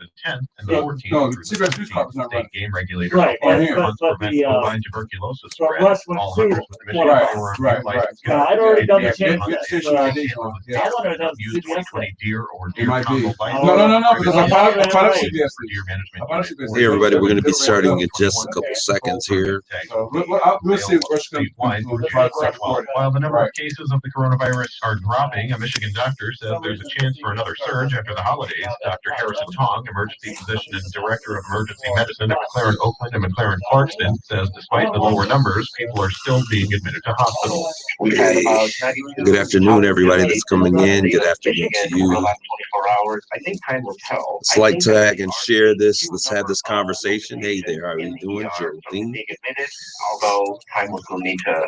the 10th and the 14th. No, the cigarette juice card is not state right. game regulators Right, prevent the bovine tuberculosis but spread. Russ went All to hunters with the Michigan right, firearm right. license No, I'd already done the change. change. I wanted to use 2020 deer or It deer might be. combo license. No, because I bought up CBS. Deer management unit. Hey everybody, we're going to be starting in just a couple seconds here. So we'll see what's going to While the number of cases of the coronavirus are dropping, a Michigan doctor says there's a chance for another surge after the holidays. Dr. Harrison Tong, emergency physician and director of emergency medicine at McLaren Oakland and McLaren Clarkston, says despite the lower numbers, people are still being admitted to hospitals. Hey, good afternoon, everybody that's coming in. Good afternoon to you. Let's like, tag, and share this. Let's have this conversation. Hey there, how are you doing, Geraldine? Although time will need to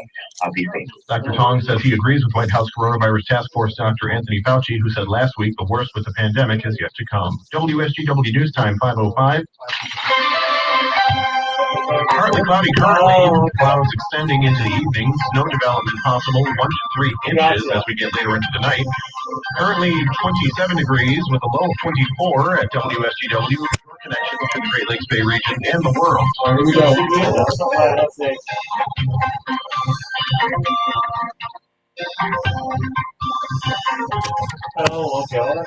be seen. Dr. Tong says he agrees with White House Coronavirus Task Force Dr. Anthony Fauci, who said last week the worst with the pandemic is yet to come. WSGW News Time 5:05. Partly cloudy currently, clouds extending into the evening, snow development possible 1 to 3 inches as we get later into the night. Currently 27 degrees with a low of 24 at WSGW, your connection to the Great Lakes Bay region and the world. Here we go. Oh, okay.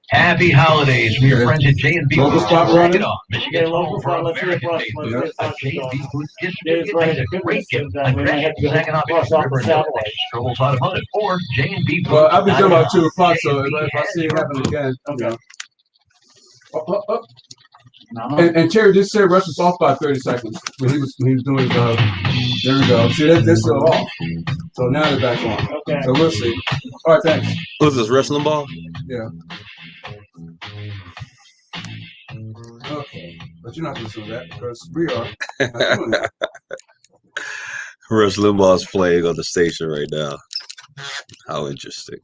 Happy holidays from your friends at J&B. Local spot running. Michigan's home for American-made food. A J&B food distributor makes a great gift. Like Saginaw River strolls out of hunted or J&B food. Well, I'll be done about 2 o'clock, so if I see it happen again, okay. And Terry did say Russ was off by 30 seconds when he was doing there we go. See, that's still off. So now they're back on. Okay. So we'll see. All right, thanks. Who's this, wrestling ball? Yeah. Okay. But you're not going to do that because we are not doing that. Rush Limbaugh's playing on the station right now. How interesting.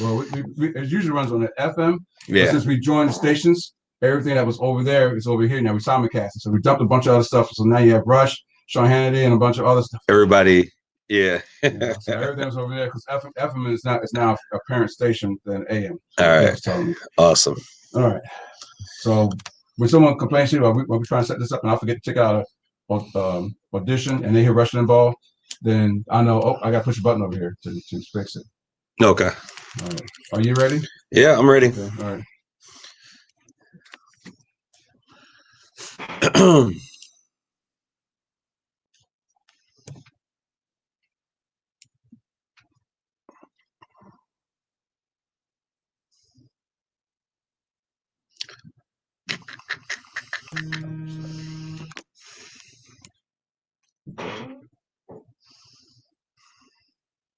Well, it usually runs on the FM. Yeah. But since we joined the stations, everything that was over there is over here now. We simulcasting. So we dumped a bunch of other stuff. So now you have Rush, Sean Hannity, and a bunch of other stuff. Everybody, yeah. So everything's over there because FM is now a parent station than AM. So all right. Awesome. All right. So when someone complains to you, when we're trying to set this up and I forget to check out a audition and they hear Rush Limbaugh, then I know, oh, I got to push a button over here to fix it. Okay. All right. Are you ready? Yeah, I'm ready. Okay. All right.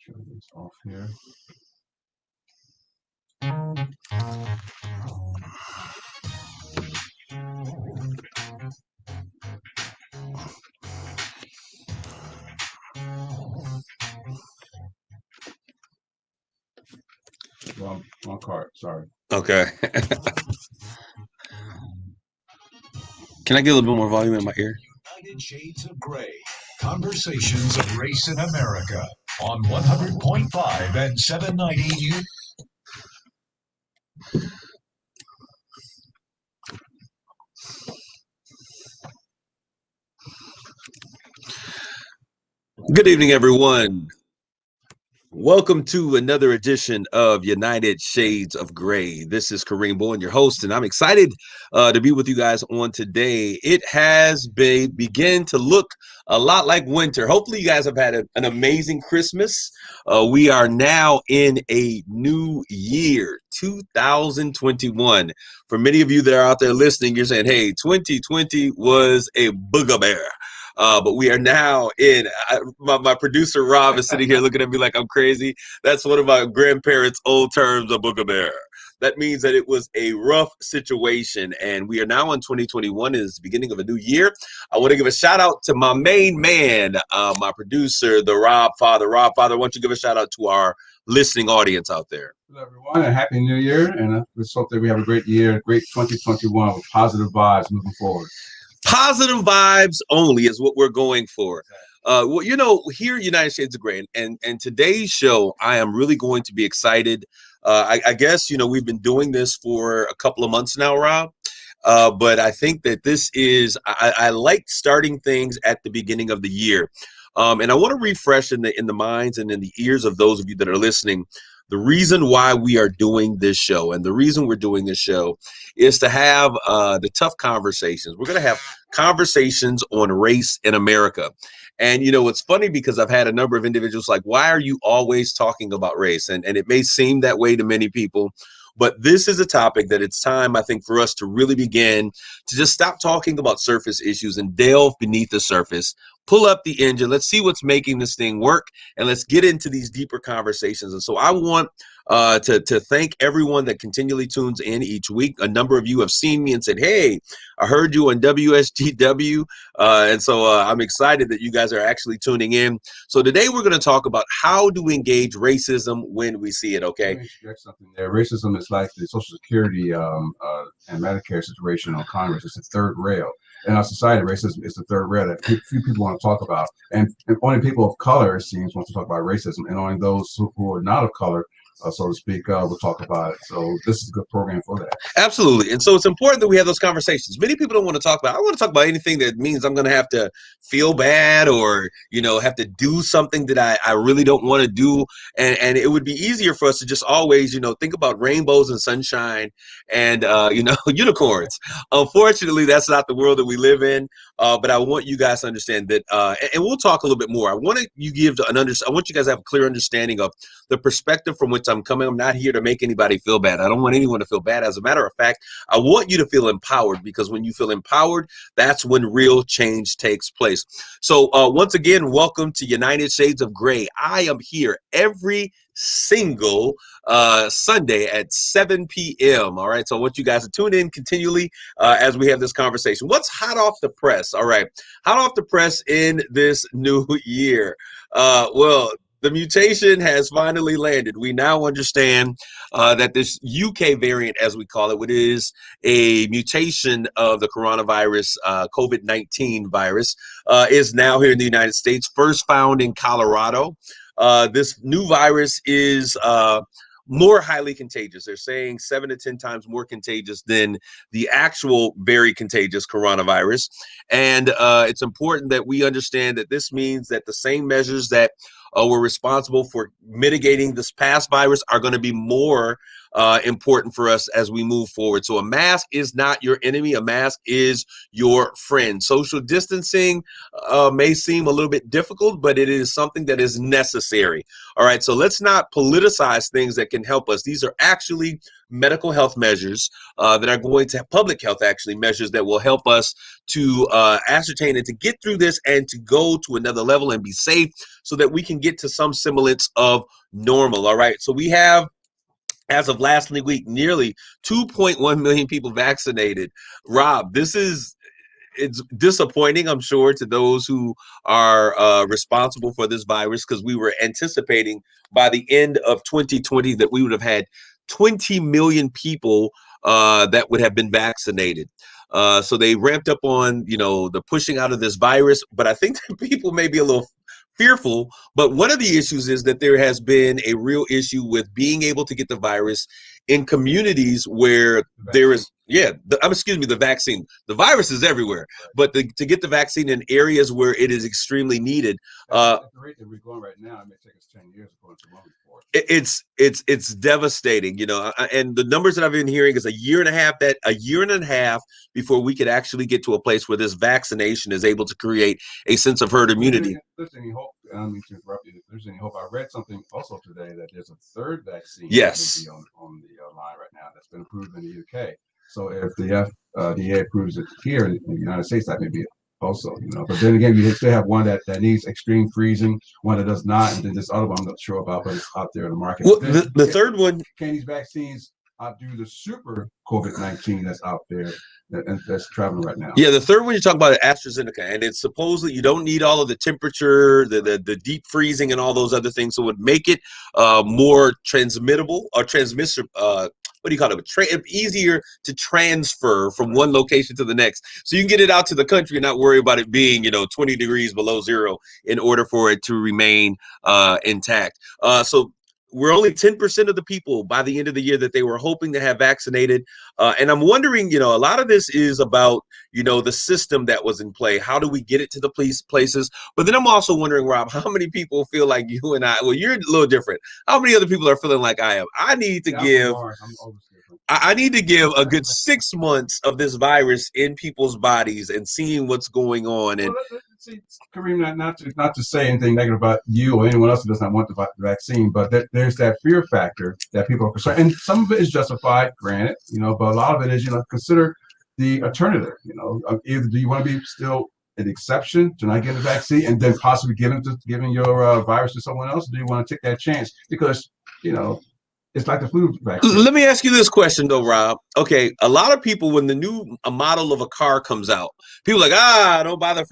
Turn this off here. Wrong card. Sorry. Okay. Can I get a little bit more volume in my ear? United Shades of Gray. Conversations of Race in America on 100.5 and 790. Good evening, everyone. Welcome to another edition of United Shades of Gray. This is Kareem Bowen, your host, and I'm excited to be with you guys on today. It has begun to look a lot like winter. Hopefully, you guys have had an amazing Christmas. We are now in a new year, 2021. For many of you that are out there listening, you're saying, hey, 2020 was a booger. But we are now in, my producer Rob is sitting here looking at me like I'm crazy. That's one of my grandparents' old terms, a booger. That means that it was a rough situation. And we are now in 2021. It is the beginning of a new year. I want to give a shout out to my main man, my producer, the Rob Father. Rob Father, why don't you give a shout out to our listening audience out there? Hello, everyone, and Happy New Year. And let's hope that we have a great year, a great 2021 with positive vibes moving forward. Positive vibes only is what we're going for. Well, you know, here at United Shades of Gray, and today's show, I am really going to be excited I guess, we've been doing this for a couple of months now, Rob. But I think that this is, I like starting things at the beginning of the year. And I want to refresh in the minds and in the ears of those of you that are listening, the reason why we are doing this show. And the reason we're doing this show is to have the tough conversations. We're going to have conversations on race in America. And, it's funny because I've had a number of individuals like, why are you always talking about race? And it may seem that way to many people. But this is a topic that it's time, I think, for us to really begin to just stop talking about surface issues and delve beneath the surface, pull up the engine. Let's see what's making this thing work, and let's get into these deeper conversations. And so I want to thank everyone that continually tunes in each week. A number of you have seen me and said, hey, I heard you on WSGW. And so I'm excited that you guys are actually tuning in. So today we're going to talk about how to engage racism when we see it, okay? Let me interject something there. Racism is like the Social Security and Medicare situation on Congress. It's the third rail. In our society, racism is the third rail that few people want to talk about. And only people of color, it seems, want to talk about racism. And only those who are not of color, so to speak, we'll talk about it. So this is a good program for that. Absolutely. And so it's important that we have those conversations. Many people don't want to talk about, I want to talk about anything that means I'm going to have to feel bad or, have to do something that I really don't want to do. And it would be easier for us to just always, think about rainbows and sunshine and, unicorns. Unfortunately, that's not the world that we live in. But I want you guys to understand that, and we'll talk a little bit more. I want you guys to have a clear understanding of the perspective from which I'm coming. I'm not here to make anybody feel bad. I don't want anyone to feel bad. As a matter of fact, I want you to feel empowered, because when you feel empowered, that's when real change takes place. So once again, welcome to United Shades of Gray. I am here every single Sunday at 7 p.m. All right. So I want you guys to tune in continually as we have this conversation. What's hot off the press? All right. Hot off the press in this new year. Well, the mutation has finally landed. We now understand that this UK variant, as we call it, which is a mutation of the coronavirus, COVID-19 virus, is now here in the United States, first found in Colorado. This new virus is more highly contagious. They're saying 7 to 10 times more contagious than the actual very contagious coronavirus. And it's important that we understand that this means that the same measures that were responsible for mitigating this past virus are going to be more important for us as we move forward. So a mask is not your enemy. A mask is your friend. Social distancing may seem a little bit difficult, but it is something that is necessary. All right. So let's not politicize things that can help us. These are actually medical health measures that are going to have public health actually measures that will help us to ascertain and to get through this and to go to another level and be safe so that we can get to some semblance of normal. All right. So we have, as of last week, nearly 2.1 million people vaccinated. Rob, it's disappointing, I'm sure, to those who are responsible for this virus, because we were anticipating by the end of 2020 that we would have had 20 million people that would have been vaccinated. So they ramped up on, the pushing out of this virus, but I think that people may be a little fearful. But one of the issues is that there has been a real issue with being able to get the virus in communities where there is, the vaccine. The virus is everywhere, but to get the vaccine in areas where it is extremely needed. At the rate that we're going right now, it may take us 10 years according to one report. It's devastating, and the numbers that I've been hearing is a year and a half before we could actually get to a place where this vaccination is able to create a sense of herd immunity. There's any hope? I don't mean to interrupt you. If there's any hope, I read something also today that there's a third vaccine yes on the line right now that's been approved in the UK. So if the FDA approves it here in the United States, that may be also, But then again, you still have one that needs extreme freezing, one that does not, and then this other one I'm not sure about, but it's out there in the market. Well, the third one, can these vaccines outdo the super COVID-19 that's out there that's traveling right now? Yeah, the third one you're talking about is AstraZeneca, and it's supposedly you don't need all of the temperature, the deep freezing, and all those other things, so it would make it more transmittable or transmissive. What do you call it? Easier to transfer from one location to the next, so you can get it out to the country and not worry about it being 20 degrees below zero in order for it to remain intact. So we're only 10% of the people by the end of the year that they were hoping to have vaccinated. And I'm wondering, a lot of this is about, the system that was in play. How do we get it to the places? But then I'm also wondering, Rob, how many people feel like you and I, well, you're a little different. How many other people are feeling like I am? I need to give I need to give a good 6 months of this virus in people's bodies and seeing what's going on. And see, Kareem, not to say anything negative about you or anyone else who does not want the vaccine, but there's that fear factor that people are concerned, and some of it is justified, granted, but a lot of it is, consider the alternative. Either do you want to be still an exception to not getting the vaccine and then possibly giving your virus to someone else? Or do you want to take that chance? Because it's like the flu vaccine. Let me ask you this question though, Rob. Okay, a lot of people, when the new model of a car comes out, people are like, don't buy the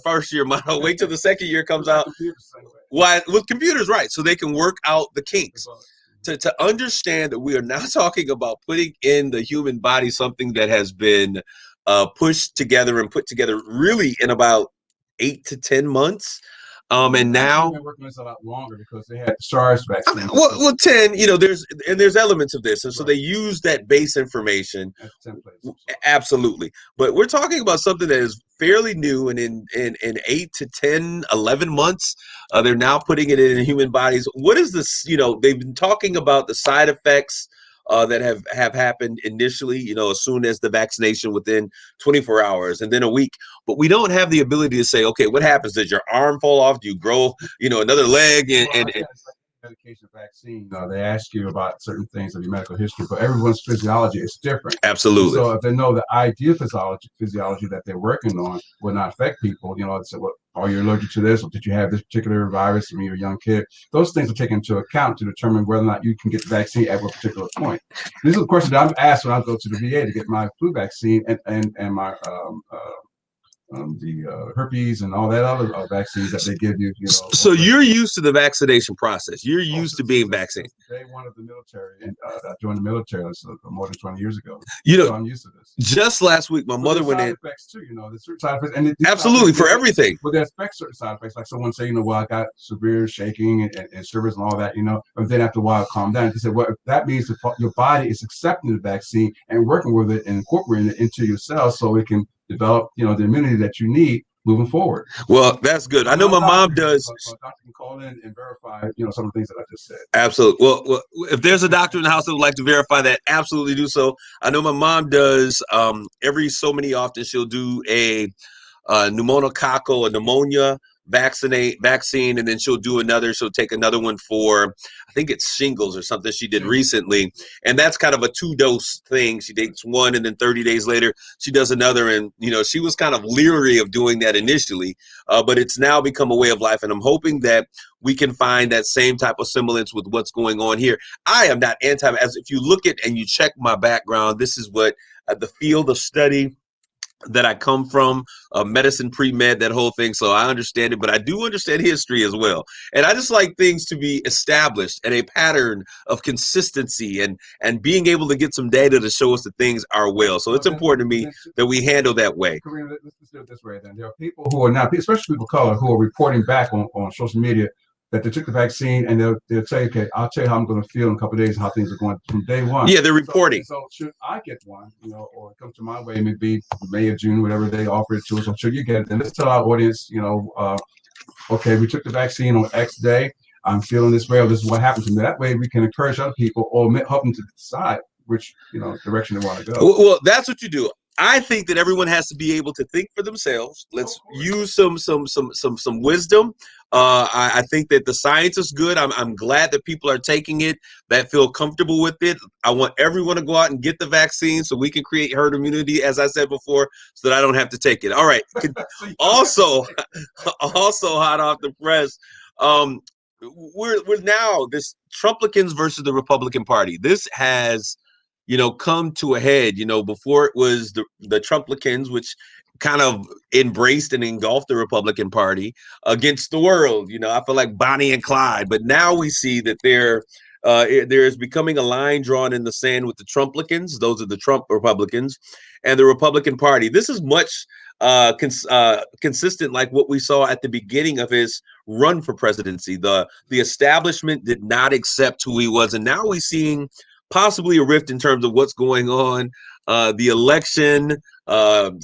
first year model. Wait till the second year comes out. Why? With computers, right? So they can work out the kinks. To understand that we are now talking about putting in the human body something that has been pushed together and put together really in about 8 to 10 months. And now they're working this a lot longer because they had SARS vaccine. Well, 10. There's elements of this, and so they use that base information. Absolutely, but we're talking about something that is fairly new, and in 8 to 10, 11 months, they're now putting it in human bodies. What is this? They've been talking about the side effects that have happened initially, as soon as the vaccination, within 24 hours and then a week. But we don't have the ability to say, okay, what happens? Does your arm fall off? Do you grow, another leg? And medication vaccine, they ask you about certain things of your medical history, but everyone's physiology is different. Absolutely. So if they know the ideal physiology that they're working on will not affect people, they say, well, are you allergic to this, or did you have this particular virus when you were a young kid? Those things are taken into account to determine whether or not you can get the vaccine at a particular point. These are the questions that I'm asked when I go to the VA to get my flu vaccine and my the herpes and all that other vaccines that they give you. So you're used to the vaccination process. You're used to being vaccinated. Day one of the military, and I joined the military more than 20 years ago. So I'm used to this. Just last week, my mother went in. Side effects too, there's certain side effects, and absolutely for everything. But there affects certain side effects, like someone say, well, I got severe shaking and shivers and all that, and then after a while, calm down. They said, well, that means your body is accepting the vaccine and working with it and incorporating it into your cells, so it can develop, the immunity that you need moving forward. Well, that's good. I know my mom does. But doctor can call in and verify, some of the things that I just said. Absolutely. Well, if there's a doctor in the house that would like to verify that, absolutely do so. I know my mom does. Every so many often, she'll do a pneumococcal, a pneumonia vaccine, and then she'll take another one for, I think it's shingles or something she did recently, and that's kind of a 2-dose thing. She takes one, and then 30 days later she does another, and she was kind of leery of doing that initially, but it's now become a way of life, and I'm hoping that we can find that same type of semblance with what's going on here. I am not as if you look at and you check my background, this is what the field of study that I come from, medicine, pre-med, that whole thing. So I understand it, but I do understand history as well. And I just like things to be established and a pattern of consistency and being able to get some data to show us that things are well. So it's important to me that we handle that way. Kareem, let's do it this way then. There are people who are now, especially people of color, who are reporting back on social media that they took the vaccine, and they'll say, okay, I'll tell you how I'm going to feel in a couple of days, how things are going from day one. Yeah, they're reporting. So should I get one, or it comes to my way, maybe May or June, whatever they offer it to us, or should you get it? And let's tell our audience, okay, we took the vaccine on X day. I'm feeling this way, or this is what happened to me. That way we can encourage other people or help them to decide which, direction they want to go. Well, that's what you do. I think that everyone has to be able to think for themselves. Let's use some wisdom. I think that the science is good. I'm glad that people are taking it, that feel comfortable with it. I want everyone to go out and get the vaccine so we can create herd immunity, as I said before, so that I don't have to take it. All right. Also hot off the press. We're now this Trumplicans versus the Republican Party. This has come to a head. Before it was the Trumplicans, which kind of embraced and engulfed the Republican Party against the world. I feel like Bonnie and Clyde, but now we see that they're There is becoming a line drawn in the sand with the Trumplicans. Those are the Trump Republicans and the Republican Party. This is much consistent like what we saw at the beginning of his run for presidency. The establishment did not accept who he was, and now we're seeing possibly a rift in terms of what's going on. The election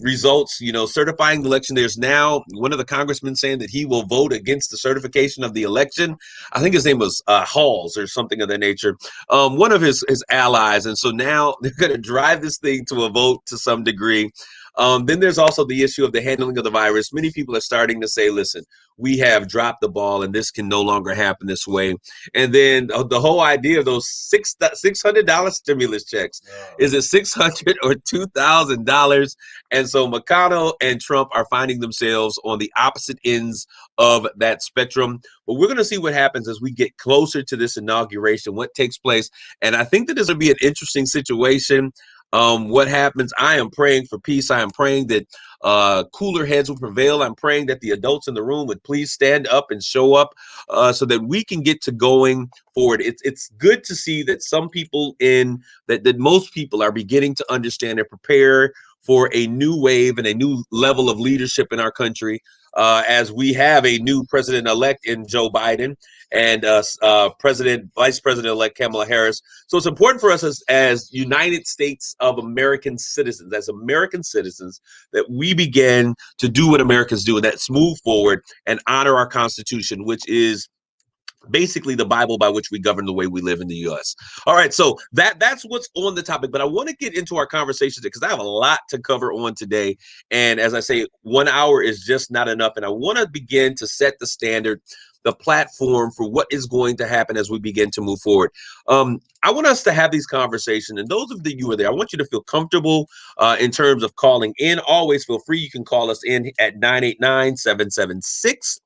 results, certifying the election. There's now one of the congressmen saying that he will vote against the certification of the election. I think his name was Halls or something of that nature, one of his allies. And so now they're going to drive this thing to a vote to some degree. Then there's also the issue of the handling of the virus. Many people are starting to say, listen, we have dropped the ball and this can no longer happen this way. And then the whole idea of those $600 stimulus checks, is it $600 or $2,000? And so McConnell and Trump are finding themselves on the opposite ends of that spectrum. But we're going to see what happens as we get closer to this inauguration, what takes place. And I think that this will be an interesting situation. What happens? I am praying for peace. I am praying that cooler heads will prevail. I'm praying that the adults in the room would please stand up and show up so that we can get to going forward. It's good to see that some people that most people are beginning to understand and prepare for a new wave and a new level of leadership in our country, as we have a new president-elect in Joe Biden and Vice President-elect Kamala Harris. So it's important for us as United States of American citizens, that we begin to do what Americans do, and that's move forward and honor our Constitution, which is basically the Bible by which we govern the way we live in the U.S. All right, so that's what's on the topic, but I want to get into our conversation because I have a lot to cover on today. And as I say, 1 hour is just not enough. And I want to begin to set the standard, the platform for what is going to happen as we begin to move forward. I want us to have these conversations, and those of you who are there, I want you to feel comfortable in terms of calling in. Always feel free. You can call us in at 989-776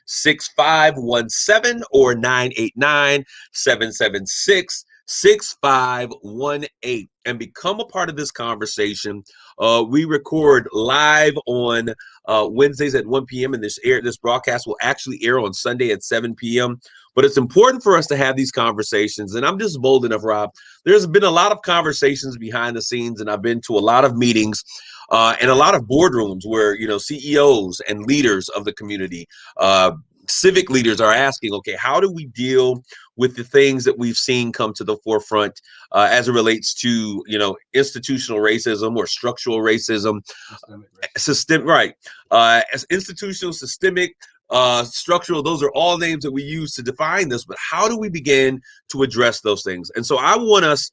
6517 or 989-776-6518 and become a part of this conversation. We record live on Wednesdays at 1 p.m. and this broadcast will actually air on Sunday at 7 p.m. But it's important for us to have these conversations. And I'm just bold enough, Rob. There's been a lot of conversations behind the scenes, and I've been to a lot of meetings and a lot of boardrooms where, CEOs and leaders of the community, civic leaders are asking, okay, how do we deal with the things that we've seen come to the forefront as it relates to, institutional racism or structural racism, as institutional, systemic, structural, those are all names that we use to define this, but how do we begin to address those things? And so I want us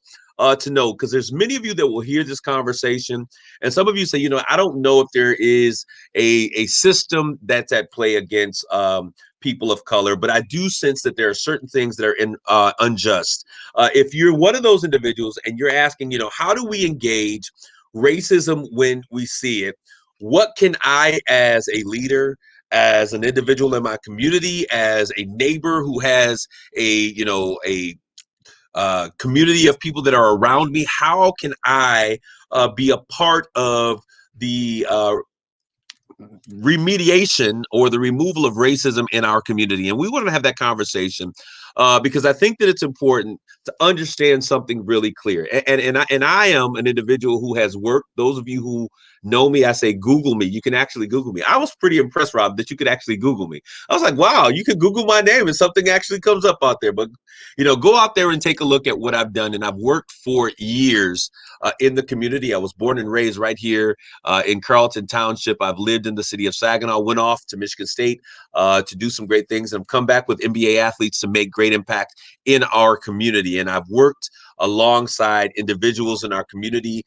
to know, because there's many of you that will hear this conversation, and some of you say, I don't know if there is a system that's at play against people of color, but I do sense that there are certain things that are unjust. If you're one of those individuals and you're asking, how do we engage racism when we see it? What can I, as a leader, as an individual in my community, as a neighbor who has a community of people that are around me, how can I be a part of the remediation or the removal of racism in our community? And we want to have that conversation because I think that it's important to understand something really clear. And I am an individual who has worked. Those of you who know me, I say Google me. You can actually Google me. I was pretty impressed, Rob, that you could actually Google me. I was like, wow, you could Google my name and something actually comes up out there. But go out there and take a look at what I've done. And I've worked for years in the community. I was born and raised right here in Carlton Township. I've lived in the city of Saginaw, went off to Michigan State to do some great things, and I've come back with NBA athletes to make great impact in our community. And I've worked alongside individuals in our community,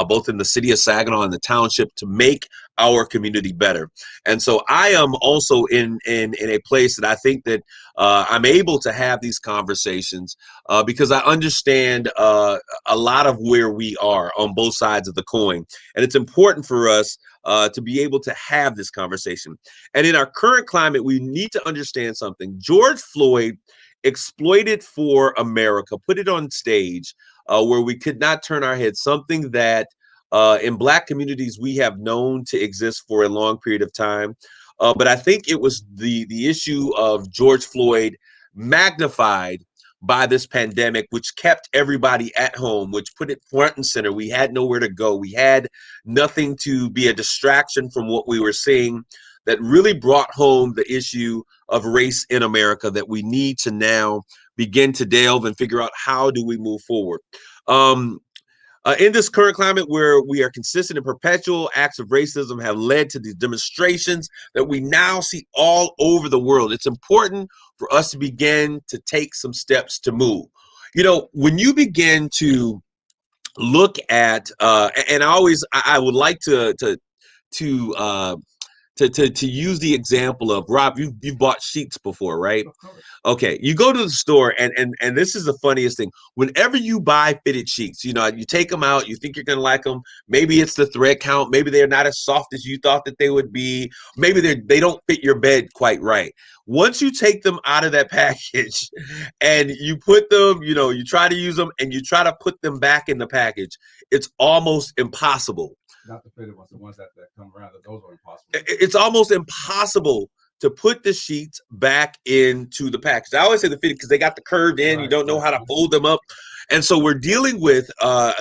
both in the city of Saginaw and the township, to make our community better. And so I am also in a place that I think that I'm able to have these conversations because I understand a lot of where we are on both sides of the coin. And it's important for us to be able to have this conversation. And in our current climate, we need to understand something. George Floyd exploited for America, put it on stage where we could not turn our heads, something that in Black communities we have known to exist for a long period of time. But I think it was the issue of George Floyd magnified by this pandemic, which kept everybody at home, which put it front and center. We had nowhere to go. We had nothing to be a distraction from what we were seeing, that really brought home the issue of race in America that we need to now begin to delve and figure out how do we move forward. In this current climate where we are consistent and perpetual acts of racism have led to these demonstrations that we now see all over the world, it's important for us to begin to take some steps to move. You know, when you begin to look at, and I would like to use the example of, Rob, you've bought sheets before, right? Okay, you go to the store, and this is the funniest thing. Whenever you buy fitted sheets, you know, you take them out, you think you're gonna like them. Maybe it's the thread count, maybe they're not as soft as you thought that they would be, maybe they don't fit your bed quite right. Once you take them out of that package and you put them, you know, you try to use them and you try to put them back in the package, it's almost impossible. Not the fitted ones, the ones that come around, those are impossible. It's almost impossible to put the sheets back into the package. I always say the fitted because they got the curved in. Right, you don't know how to fold them up. And so we're dealing with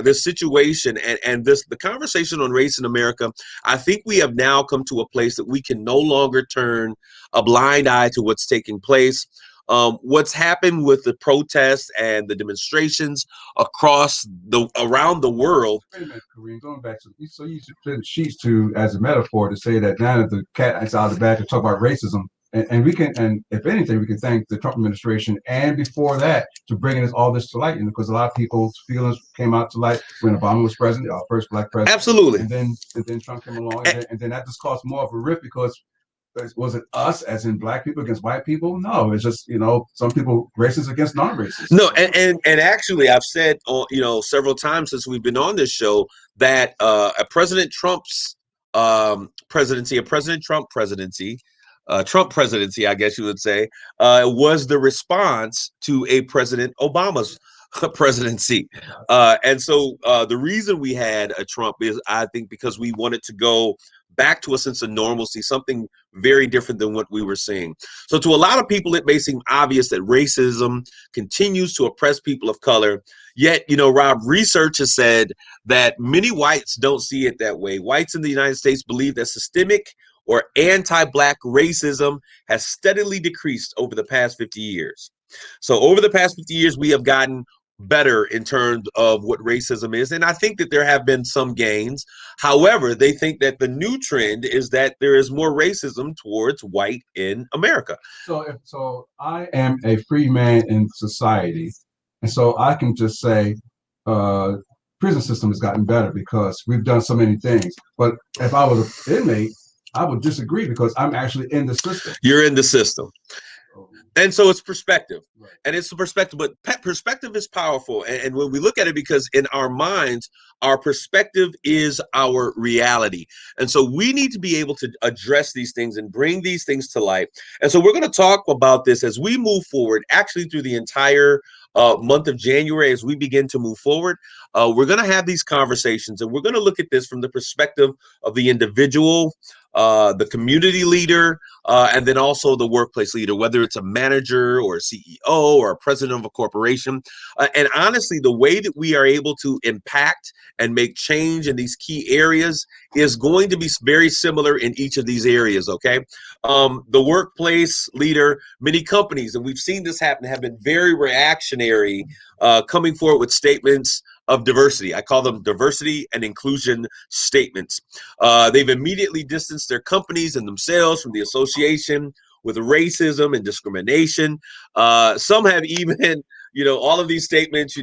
this situation and the conversation on race in America. I think we have now come to a place that we can no longer turn a blind eye to what's taking place. What's happened with the protests and the demonstrations around the world. Wait a minute, Kareem, going back to, so you use sheets to as a metaphor to say that now that the cat is out of the bag to talk about racism, and we can, and if anything, we can thank the Trump administration and before that to bringing all this to light, because a lot of people's feelings came out to light when Obama was president, our first black president. Absolutely. And then Trump came along, and then that just caused more of a rift because. Was it us, as in black people against white people? No, it's just, some people racist against non-racist. No, and actually, I've said, several times since we've been on this show that President Trump's presidency, Trump presidency, I guess you would say, was the response to a President Obama's presidency. And so the reason we had a Trump is, I think, because we wanted to go back to a sense of normalcy, something very different than what we were seeing. So to a lot of people, it may seem obvious that racism continues to oppress people of color. Yet, Rob, research has said that many whites don't see it that way. Whites in the United States believe that systemic or anti-black racism has steadily decreased over the past 50 years. So over the past 50 years, we have gotten better in terms of what racism is. And I think that there have been some gains. However, they think that the new trend is that there is more racism towards white in America. So I am a free man in society. And so I can just say, prison system has gotten better because we've done so many things. But if I was an inmate, I would disagree because I'm actually in the system. You're in the system. And so it's perspective, right. And it's a perspective, but perspective is powerful. And when we look at it, because in our minds, our perspective is our reality. And so we need to be able to address these things and bring these things to light. And so we're going to talk about this as we move forward, actually through the entire month of January. As we begin to move forward, we're going to have these conversations, and we're going to look at this from the perspective of the individual, the community leader, and then also the workplace leader, whether it's a manager or a CEO or a president of a corporation. And honestly, the way that we are able to impact and make change in these key areas is going to be very similar in each of these areas, okay? The workplace leader, many companies, and we've seen this happen, have been very reactionary, coming forward with statements of diversity. I call them diversity and inclusion statements. They've immediately distanced their companies and themselves from the association with racism and discrimination. Some have even, all of these statements,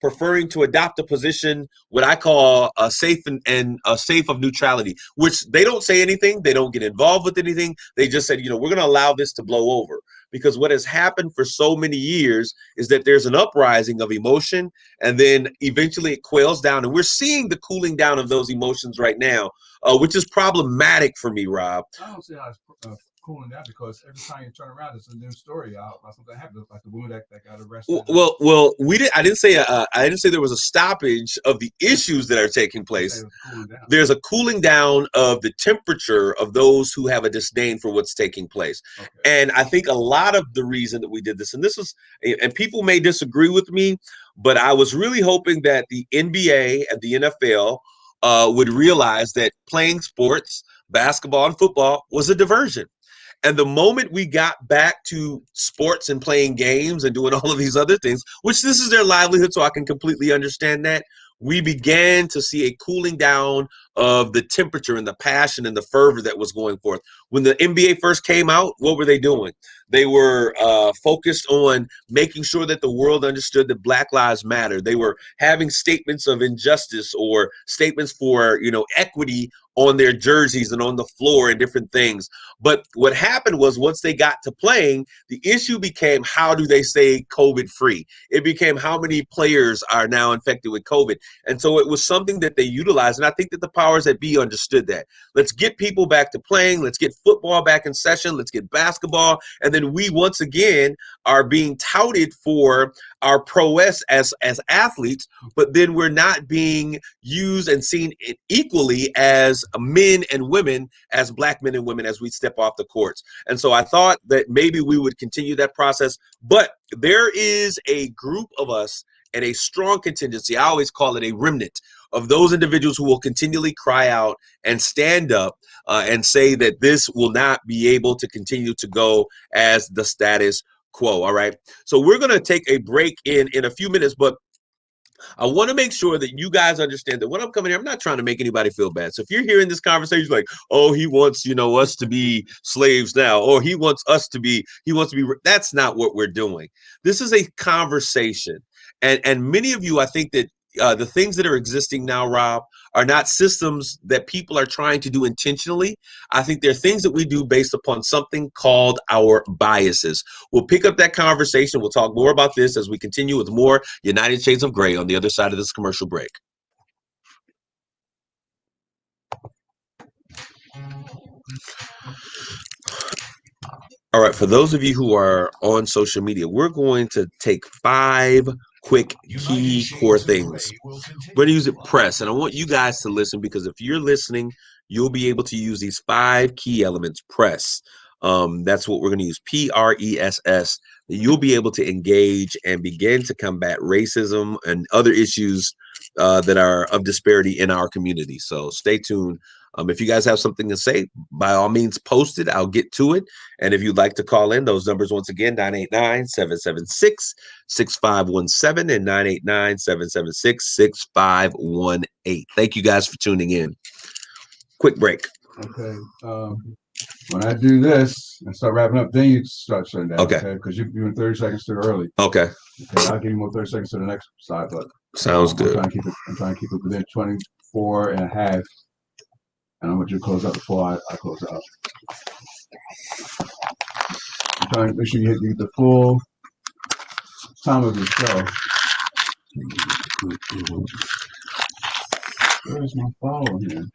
preferring to adopt a position, what I call a safe and a safe of neutrality, which they don't say anything. They don't get involved with anything. They just said, we're going to allow this to blow over. Because what has happened for so many years is that there's an uprising of emotion, and then eventually it quails down. And we're seeing the cooling down of those emotions right now, which is problematic for me, Rob. I don't see how it's cooling down because every time you turn around, there's a new story out about something that happened, like the woman that got arrested. Well, I didn't say there was a stoppage of the issues that are taking place. There's a cooling down of the temperature of those who have a disdain for what's taking place. Okay. And I think a lot of the reason that we did this, and people may disagree with me, but I was really hoping that the NBA and the NFL would realize that playing sports, basketball and football, was a diversion. And the moment we got back to sports and playing games and doing all of these other things, which this is their livelihood, so I can completely understand that, we began to see a cooling down of the temperature and the passion and the fervor that was going forth. When the NBA first came out, what were they doing? They were focused on making sure that the world understood that Black Lives Matter. They were having statements of injustice or statements for, equity on their jerseys and on the floor and different things. But what happened was once they got to playing, the issue became, how do they stay COVID free? It became, how many players are now infected with COVID? And so it was something that they utilized. And I think that the powers that be understood that. Let's get people back to playing. Let's get football back in session. Let's get basketball. And then we once again are being touted for our prowess as athletes, but then we're not being used and seen equally as men and women, as Black men and women, as we step off the courts. And so I thought that maybe we would continue that process, but there is a group of us and a strong contingency, I always call it a remnant, of those individuals who will continually cry out and stand up and say that this will not be able to continue to go as the status quo. All right. So we're going to take a break in a few minutes, but I want to make sure that you guys understand that when I'm coming here, I'm not trying to make anybody feel bad. So if you're hearing this conversation like, oh, he wants, us to be slaves now, or he wants to be, that's not what we're doing. This is a conversation. And many of you, I think that the things that are existing now, Rob, are not systems that people are trying to do intentionally. I think they're things that we do based upon something called our biases. We'll pick up that conversation. We'll talk more about this as we continue with more United Shades of Gray on the other side of this commercial break. All right, for those of you who are on social media, we're going to take 5 quick key core things. We're going to use it press, and I want you guys to listen, because if you're listening, you'll be able to use these 5 key elements. Press. That's what we're going to use. PRESS. You'll be able to engage and begin to combat racism and other issues that are of disparity in our community. So stay tuned. If you guys have something to say, by all means, post it. I'll get to it. And if you'd like to call in, those numbers once again, 989-776-6517 and 989-776-6518. Thank you guys for tuning in. Quick break. Okay. When I do this and start wrapping up, then you start shutting down. Okay. Because you're 30 seconds too early. Okay. I'll give you more 30 seconds to the next side, but sounds good. I'm trying to keep it within 24 and a half. And I want you to close out before I close out. I'm trying to make sure you get the full time of your show. Where's my file here?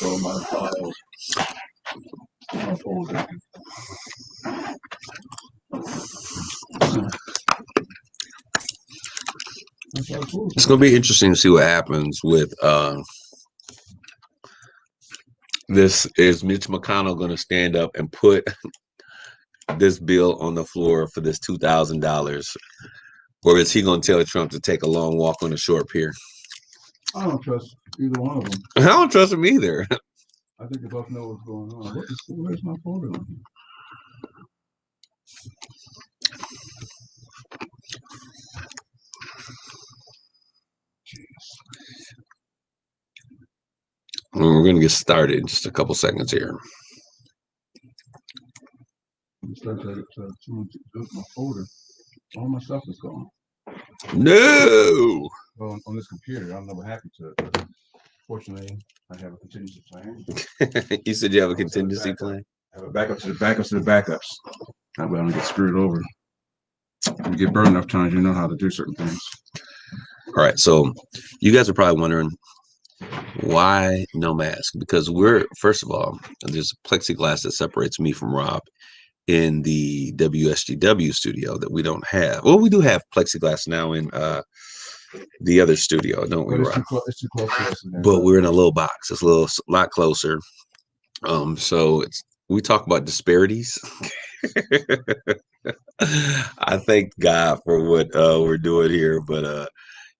Go my files. My folder. It's going to be interesting to see what happens with this. Is Mitch McConnell going to stand up and put this bill on the floor for this $2,000, or is he going to tell Trump to take a long walk on a short pier? I don't trust either one of them. I don't trust him either. I think they both know what's going on. Where's my folder on here? We're going to get started in just a couple seconds here. My folder. All my stuff is gone. No. Well, on this computer, I don't know what happened to it. But fortunately, I have a contingency plan. You said you have a contingency plan? I have a backup to the backups to the backups. That way I don't get screwed over. You get burned enough times, you know how to do certain things. All right, so you guys are probably wondering, Why no mask? Because we're, first of all, there's a plexiglass that separates me from Rob in the WSGW studio that we don't have. Well, we do have plexiglass now in the other studio, don't we, But Rob? it's too close to us. But we're in a little box. It's a lot closer. So we talk about disparities. I thank God for what we're doing here, but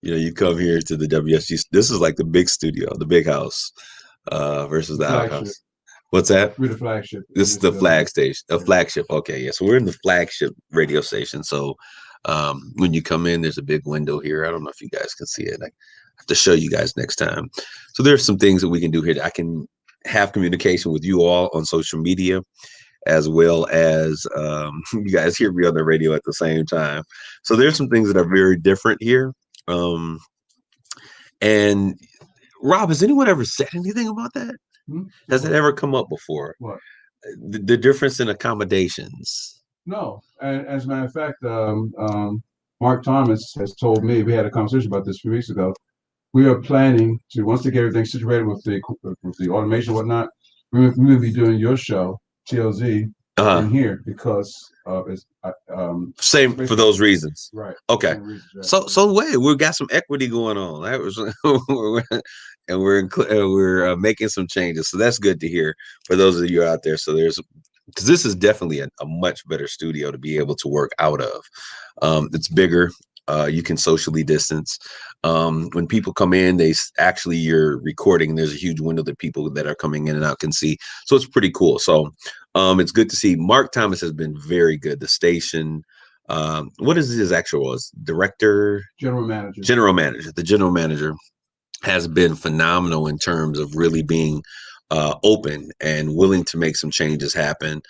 you come here to the WSG. This is like the big studio, the big house, versus the outhouse. What's that? We're the flagship. This is the flag station, a flagship. Okay, yeah. So we're in the flagship radio station. So when you come in, there's a big window here. I don't know if you guys can see it. I have to show you guys next time. So there's some things that we can do here. I can have communication with you all on social media, as well as you guys hear me on the radio at the same time. So there's some things that are very different here. And Rob, has anyone ever said anything about that? Has it ever come up before? What? The difference in accommodations. No. And as a matter of fact, Mark Thomas has told me, we had a conversation about this a few weeks ago. We are planning to, once they get everything situated with the automation and whatnot, we will be doing your show, TLZ, in here because it's same for those reasons. Right. Okay. So wait, we've got some equity going on. That was and we're making some changes. So that's good to hear for those of you out there. So because this is definitely a much better studio to be able to work out of. It's bigger. You can socially distance. When people come in, you're recording. There's a huge window that people that are coming in and out can see. So it's pretty cool. So it's good to see. Mark Thomas has been very good. The station, what is his actual director? General manager. The general manager has been phenomenal in terms of really being open and willing to make some changes happen,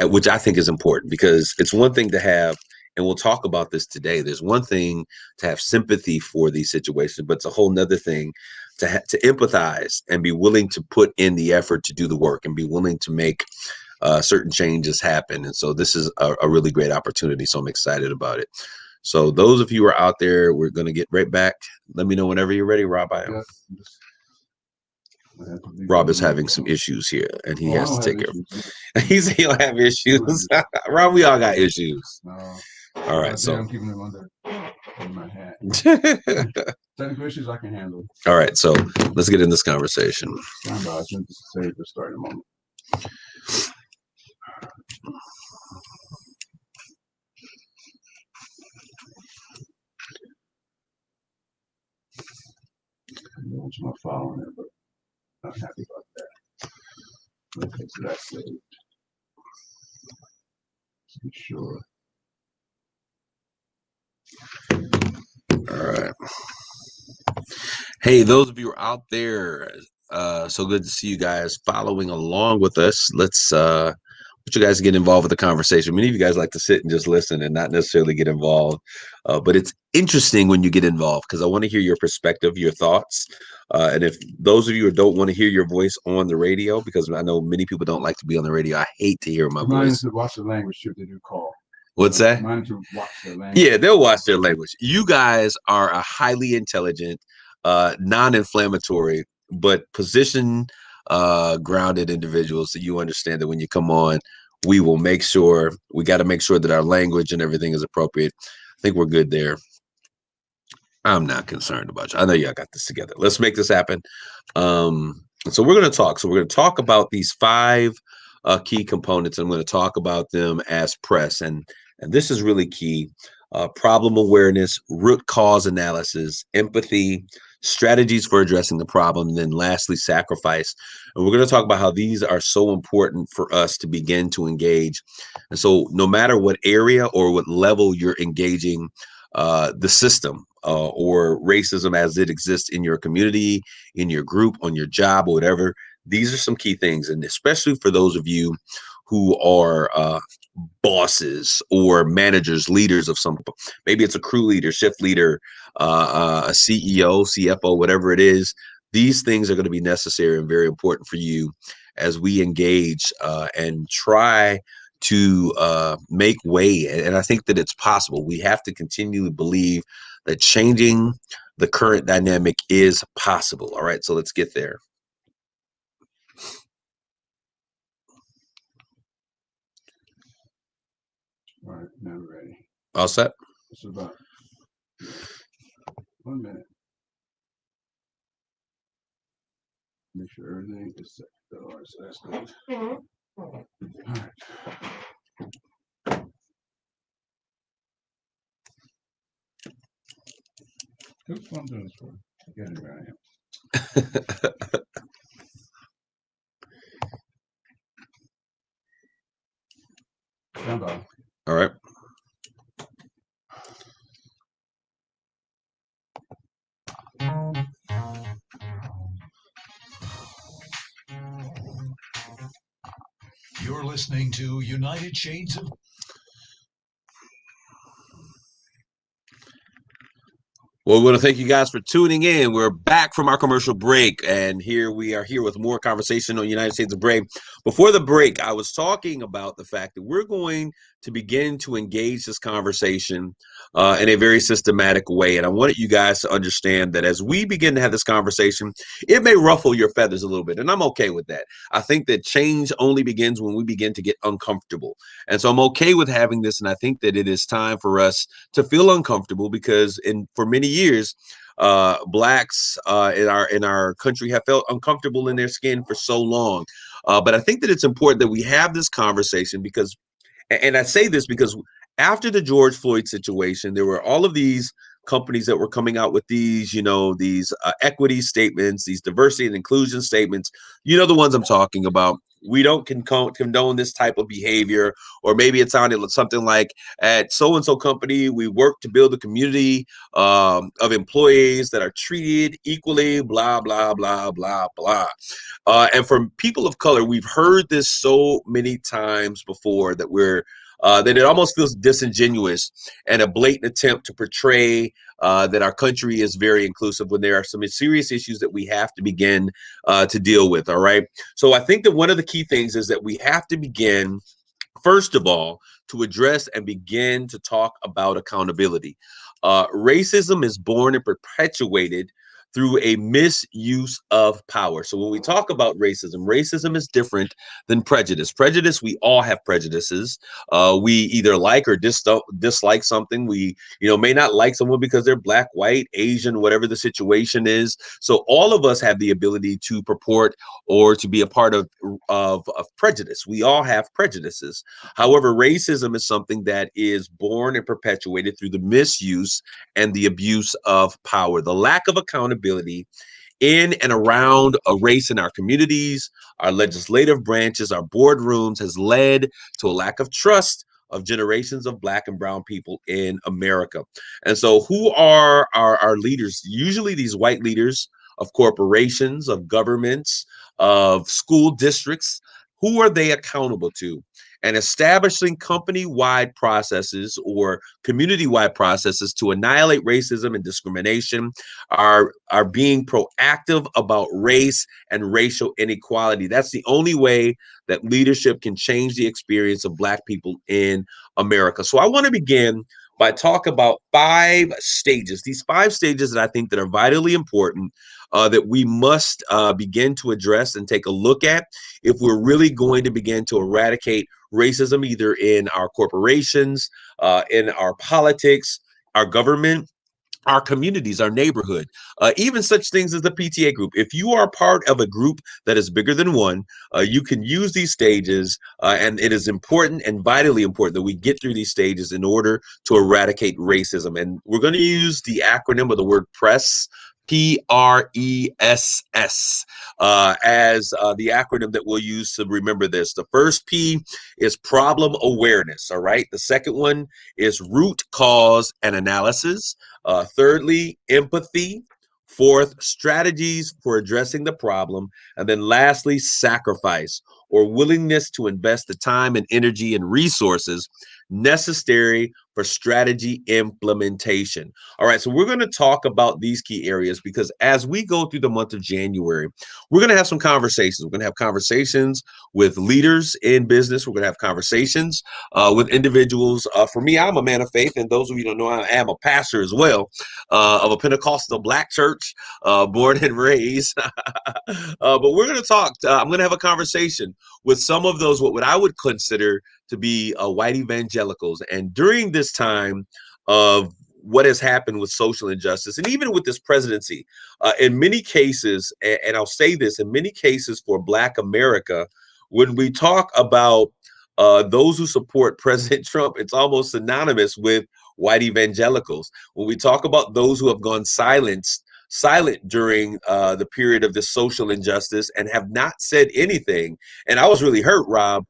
which I think is important, because it's one thing to have, and we'll talk about this today. There's one thing to have sympathy for these situations, but it's a whole nother thing to empathize and be willing to put in the effort to do the work and be willing to make certain changes happen. And so this is a really great opportunity. So I'm excited about it. So those of you who are out there, we're going to get right back. Let me know whenever you're ready, Rob. I am. Rob is having some issues here, and he has to take care of them. He don't have issues. Rob, we all got issues. All right, so I'm keeping them under my hat. Technical issues I can handle. All right, so let's get in this conversation. Just start in a moment. Launch my file on it, but not happy about that. Okay, so that's saved. Let's be sure. All right. Hey, those of you who are out there, so good to see you guys following along with us. Let's let you guys get involved with the conversation. Many of you guys like to sit and just listen and not necessarily get involved, but it's interesting when you get involved, because I want to hear your perspective, your thoughts. And if those of you who don't want to hear your voice on the radio, because I know many people don't like to be on the radio, I hate to hear my voice. To watch the language if they do call. What's that? To watch their language. Yeah, they'll watch their language. You guys are a highly intelligent, non-inflammatory, but position grounded individuals, so you understand that when you come on, we got to make sure that our language and everything is appropriate. I think we're good there. I'm not concerned about you. I know y'all got this together. Let's make this happen. So we're going to talk. So we're going to talk about these 5 key components. I'm going to talk about them as press. And this is really key. Problem awareness, root cause analysis, empathy, strategies for addressing the problem, and then lastly, sacrifice. And we're going to talk about how these are so important for us to begin to engage. And so no matter what area or what level you're engaging the system or racism as it exists in your community, in your group, on your job, or whatever, these are some key things. And especially for those of you who are bosses or managers, leaders of some, maybe it's a crew leader, shift leader, a CEO, CFO, whatever it is, these things are going to be necessary and very important for you as we engage and try to make way. And I think that it's possible. We have to continually believe that changing the current dynamic is possible. All right, so let's get there. All right, now we're ready. All set? This is about 1 minute. Make sure everything is set. All right, so that's good. All right. Oops, what I'm doing this for? Get it where I am. Stand by. All right. You're listening to United Shades of. Well, we want to thank you guys for tuning in. We're back from our commercial break, and here we are here with more conversation on United States of Brave. Before the break, I was talking about the fact that we're going to begin to engage this conversation in a very systematic way. And I wanted you guys to understand that as we begin to have this conversation, it may ruffle your feathers a little bit, and I'm okay with that. I think that change only begins when we begin to get uncomfortable. And so I'm okay with having this, and I think that it is time for us to feel uncomfortable because for many years, blacks in our country have felt uncomfortable in their skin for so long. But I think that it's important that we have this conversation because, and I say this because after the George Floyd situation, there were all of these companies that were coming out with these, these equity statements, these diversity and inclusion statements. You know the ones I'm talking about. We don't condone this type of behavior, or maybe it sounded something like, at so-and-so company, we work to build a community of employees that are treated equally, blah, blah, blah, blah, blah. And from people of color, we've heard this so many times before that that it almost feels disingenuous and a blatant attempt to portray that our country is very inclusive when there are some serious issues that we have to begin to deal with. All right. So I think that one of the key things is that we have to begin, first of all, to address and begin to talk about accountability. Racism is born and perpetuated through a misuse of power. So when we talk about racism, racism is different than prejudice. Prejudice, we all have prejudices. We either like or dislike something. We, may not like someone because they're black, white, Asian, whatever the situation is. So all of us have the ability to purport or to be a part of prejudice. We all have prejudices. However, racism is something that is born and perpetuated through the misuse and the abuse of power, the lack of accountability in and around a race in our communities, our legislative branches, our boardrooms has led to a lack of trust of generations of Black and brown people in America. And so who are our leaders? Usually these white leaders of corporations, of governments, of school districts. Who are they accountable to? And establishing company-wide processes or community-wide processes to annihilate racism and discrimination are being proactive about race and racial inequality. That's the only way that leadership can change the experience of Black people in America. So I want to begin by talking about 5 stages, these 5 stages that I think that are vitally important that we must begin to address and take a look at if we're really going to begin to eradicate racism, either in our corporations, in our politics, our government, our communities, our neighborhood, even such things as the PTA group. If you are part of a group that is bigger than one, you can use these stages, and it is important and vitally important that we get through these stages in order to eradicate racism. And we're going to use the acronym of the word PRESS, PRESS, as the acronym that we'll use to remember this. The first P is problem awareness, all right? The second one is root cause and analysis. Thirdly, empathy. Fourth, strategies for addressing the problem. And then lastly, sacrifice, or willingness to invest the time and energy and resources necessary for strategy implementation. All right, so we're going to talk about these key areas because as we go through the month of January, we're going to have some conversations. We're going to have conversations with leaders in business. We're going to have conversations with individuals. For me, I'm a man of faith, and those of you who don't know, I am a pastor as well of a Pentecostal Black church, born and raised. But we're going to talk. I'm going to have a conversation with some of those what I would consider to be white evangelicals. And during this time of what has happened with social injustice, and even with this presidency, in many cases, and I'll say this, in many cases for Black America, when we talk about those who support President Trump, it's almost synonymous with white evangelicals. When we talk about those who have gone silent during the period of this social injustice and have not said anything. And I was really hurt, Rob,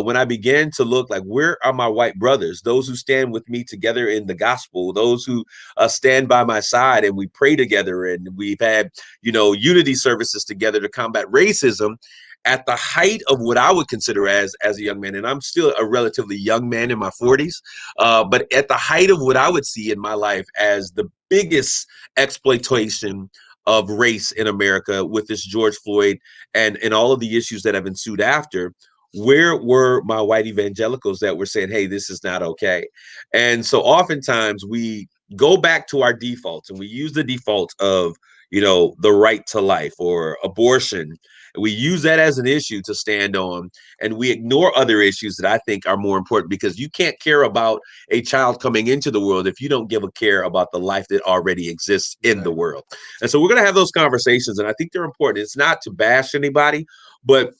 when I began to look like, where are my white brothers, those who stand with me together in the gospel, those who stand by my side and we pray together and we've had, unity services together to combat racism at the height of what I would consider as a young man. And I'm still a relatively young man in my 40s, but at the height of what I would see in my life as the biggest exploitation of race in America with this George Floyd and all of the issues that have ensued after, where were my white evangelicals that were saying, hey, this is not okay? And so oftentimes we go back to our defaults and we use the default of, the right to life or abortion. We use that as an issue to stand on, and we ignore other issues that I think are more important, because you can't care about a child coming into the world if you don't give a care about the life that already exists in the world. And so we're going to have those conversations, and I think they're important. It's not to bash anybody, but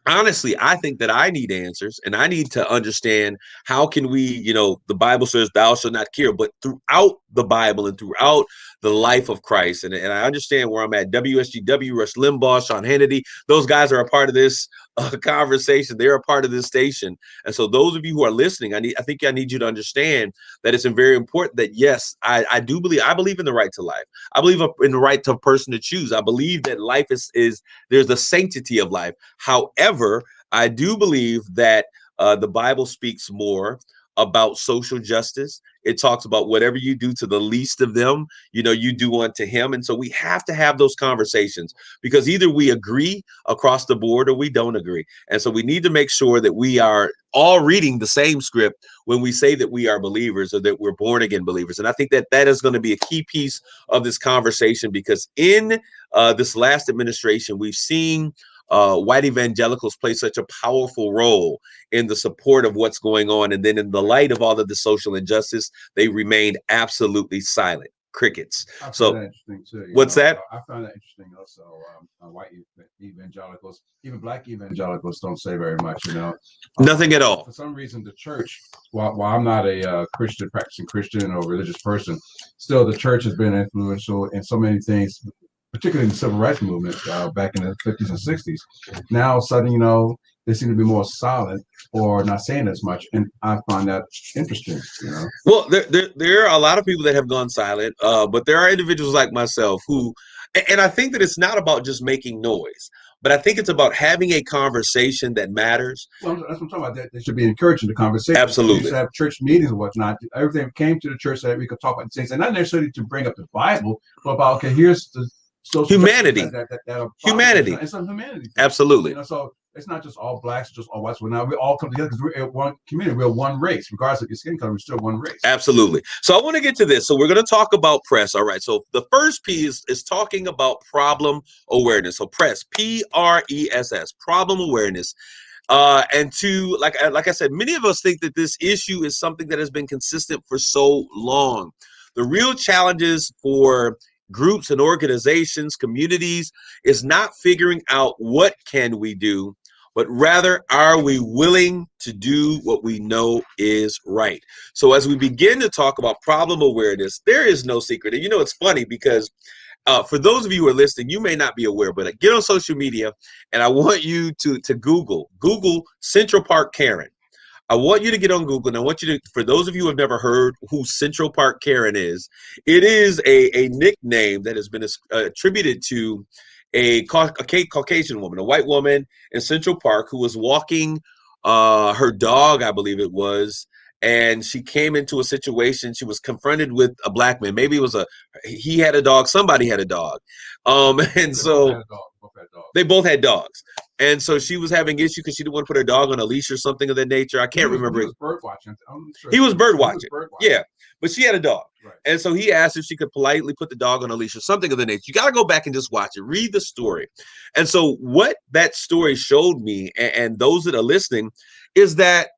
honestly, I think that I need answers, and I need to understand how can we, the Bible says thou shalt not kill, but throughout the Bible and throughout the life of Christ. And I understand where I'm at. WSGW, Rush Limbaugh, Sean Hannity, those guys are a part of this conversation. They're a part of this station. And so those of you who are listening, I think I need you to understand that it's very important that, yes, I believe in the right to life. I believe in the right to a person to choose. I believe that life is there's the sanctity of life. However, I do believe that the Bible speaks more about social justice. It talks about whatever you do to the least of them, you do unto him. And so we have to have those conversations, because either we agree across the board or we don't agree. And so we need to make sure that we are all reading the same script when we say that we are believers or that we're born again believers. And I think that is going to be a key piece of this conversation, because in this last administration, we've seen white evangelicals play such a powerful role in the support of what's going on. And then in the light of all of the social injustice, they remained absolutely silent. Crickets. So interesting too, what's that? I found that interesting also. White evangelicals, even Black evangelicals, don't say very much, Nothing at all. For some reason, the church, while I'm not a practicing Christian or religious person, still the church has been influential in so many things, particularly in the civil rights movement back in the 50s and 60s. Now, suddenly, they seem to be more silent or not saying as much, and I find that interesting. Well, there are a lot of people that have gone silent, but there are individuals like myself who, and I think that it's not about just making noise, but I think it's about having a conversation that matters. Well, that's what I'm talking about. They should be encouraging the conversation. Absolutely. We used to have church meetings and whatnot. Everything came to the church so that we could talk about things, and not necessarily to bring up the Bible, but about, okay, here's the social humanity. Humanity. It's a humanity thing. Absolutely. So it's not just all Blacks, just all whites. Well, now we all come together because we're one community. We're one race, regardless of your skin color. We're still one race. Absolutely. So I want to get to this. So we're going to talk about press. All right. So the first piece is talking about problem awareness. So press, PRESS, problem awareness. And to, like I said, many of us think that this issue is something that has been consistent for so long. The real challenges for groups and organizations, communities, is not figuring out what can we do, but rather, are we willing to do what we know is right? So as we begin to talk about problem awareness, there is no secret. And it's funny because for those of you who are listening, you may not be aware, but get on social media, and I want you to Google Central Park Karen. I want you to get on Google, and I want you to, for those of you who have never heard who Central Park Karen is, it is a nickname that has been attributed to a Caucasian woman, a white woman in Central Park who was walking her dog, I believe it was, and she came into a situation. She was confronted with a black man. Maybe it was he had a dog. Somebody had a dog. And so they both had dogs. And so she was having issue because she didn't want to put her dog on a leash or something of that nature. I can't remember. He was bird watching. He was bird watching. Yeah, but she had a dog. Right. And so he asked if she could politely put the dog on a leash or something of the nature. You got to go back and just watch it, read the story. And so what that story showed me, and those that are listening, is that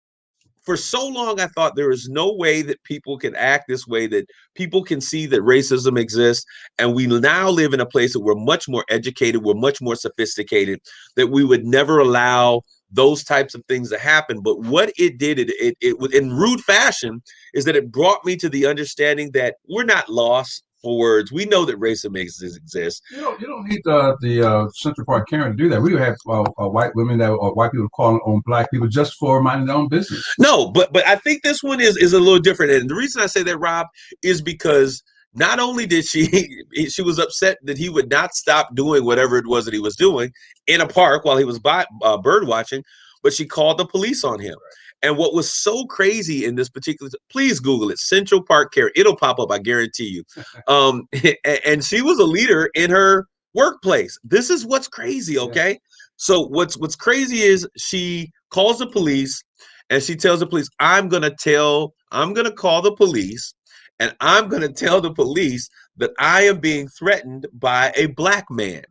for so long, I thought there is no way that people can act this way, that people can see that racism exists. And we now live in a place that we're much more educated, we're much more sophisticated, that we would never allow those types of things to happen. But what it did, it in rude fashion, is that it brought me to the understanding that we're not lost for words. We know that racism exists. You don't need the Central Park Karen to do that. We have white women or white people calling on black people just for minding their own business. No, but I think this one is a little different. And the reason I say that, Rob, is because not only did she was upset that he would not stop doing whatever it was that he was doing in a park while he was bird watching, but she called the police on him. Right. And what was so crazy in this particular, please Google it, Central Park Karen. It'll pop up, I guarantee you. And she was a leader in her workplace. This is what's crazy, okay? Yeah. So what's crazy is she calls the police and she tells the police, I'm gonna call the police, and I'm gonna tell the police that I am being threatened by a black man.